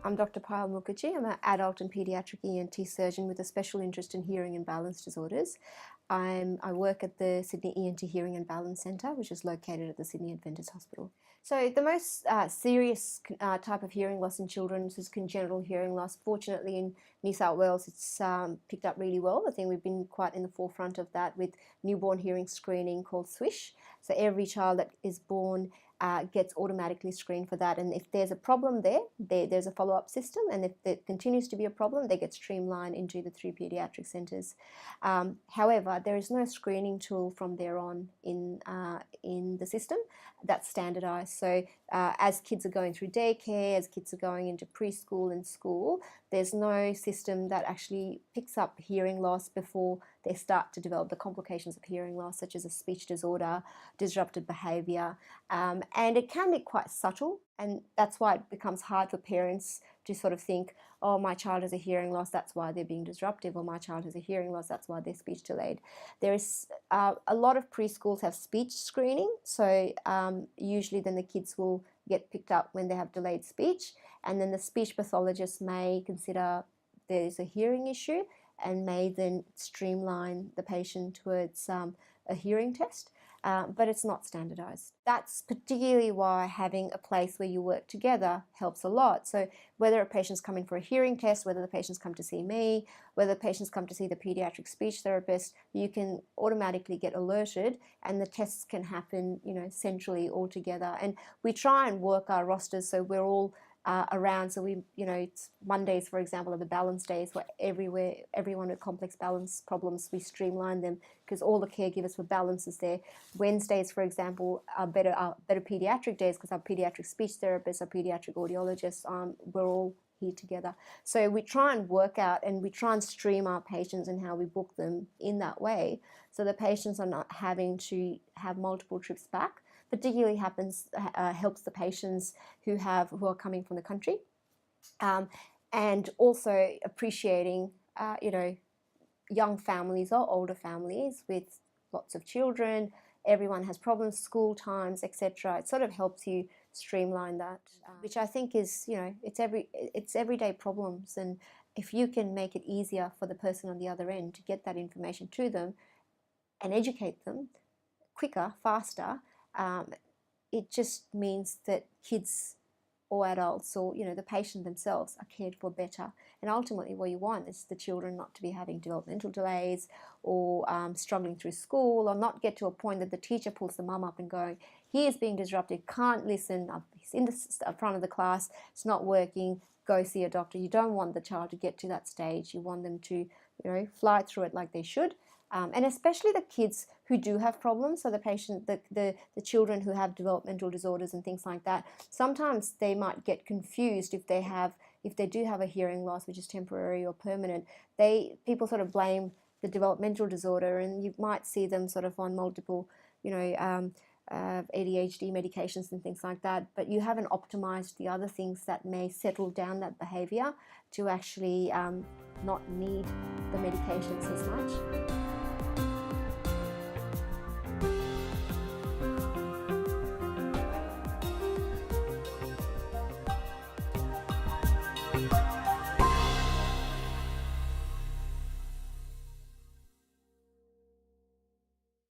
I'm Dr. Payal Mukherjee. I'm an adult and paediatric ENT surgeon with a special interest in hearing and balance disorders. I work at the Sydney ENT Hearing and Balance Centre, which is located at the Sydney Adventist Hospital. So the most serious type of hearing loss in children is congenital hearing loss. Fortunately, in New South Wales, it's picked up really well. I think we've been quite in the forefront of that with newborn hearing screening called SWISH. So every child that is born gets automatically screened for that, and if there's a problem there's a follow-up system, and if there continues to be a problem, they get streamlined into the 3 paediatric centres. However, there is no screening tool from there on in the system that's standardised. So as kids are going through daycare, as kids are going into preschool and school, there's no system that actually picks up hearing loss before they start to develop the complications of hearing loss, such as a speech disorder, disrupted behaviour, and it can be quite subtle, and that's why it becomes hard for parents to sort of think, oh, my child has a hearing loss, that's why they're being disruptive, or my child has a hearing loss, that's why they're speech delayed. There is a lot of preschools have speech screening, so usually then the kids will get picked up when they have delayed speech, and then the speech pathologist may consider there's a hearing issue and may then streamline the patient towards a hearing test. But it's not standardized. That's particularly why having a place where you work together helps a lot. So whether a patient's coming for a hearing test, whether the patients come to see me, whether the patients come to see the pediatric speech therapist, you can automatically get alerted, and the tests can happen, centrally all together. And we try and work our rosters so we're all around. So it's Mondays, for example, are the balance days where everyone with complex balance problems, we streamline them because all the caregivers for balance is there. Wednesdays, for example, are better pediatric days because our pediatric speech therapists, our pediatric audiologists, we're all here together. So we try and work out and we try and stream our patients and how we book them in that way, so the patients are not having to have multiple trips back. Particularly helps the patients who are coming from the country, and also appreciating young families or older families with lots of children. Everyone has problems, school times, etc. It sort of helps you streamline that, which I think is it's everyday problems, and if you can make it easier for the person on the other end to get that information to them and educate them quicker, faster. It just means that kids or adults or the patient themselves are cared for better, and ultimately what you want is the children not to be having developmental delays or struggling through school, or not get to a point that the teacher pulls the mum up and going, he is being disrupted, can't listen, he's in the front of the class, it's not working, go see a doctor. You don't want the child to get to that stage. You want them to fly through it like they should. And especially the kids who do have problems, so the children who have developmental disorders and things like that, sometimes they might get confused if they do have a hearing loss, which is temporary or permanent. People sort of blame the developmental disorder, and you might see them sort of on multiple, ADHD medications and things like that, but you haven't optimized the other things that may settle down that behavior to actually not need the medications as much.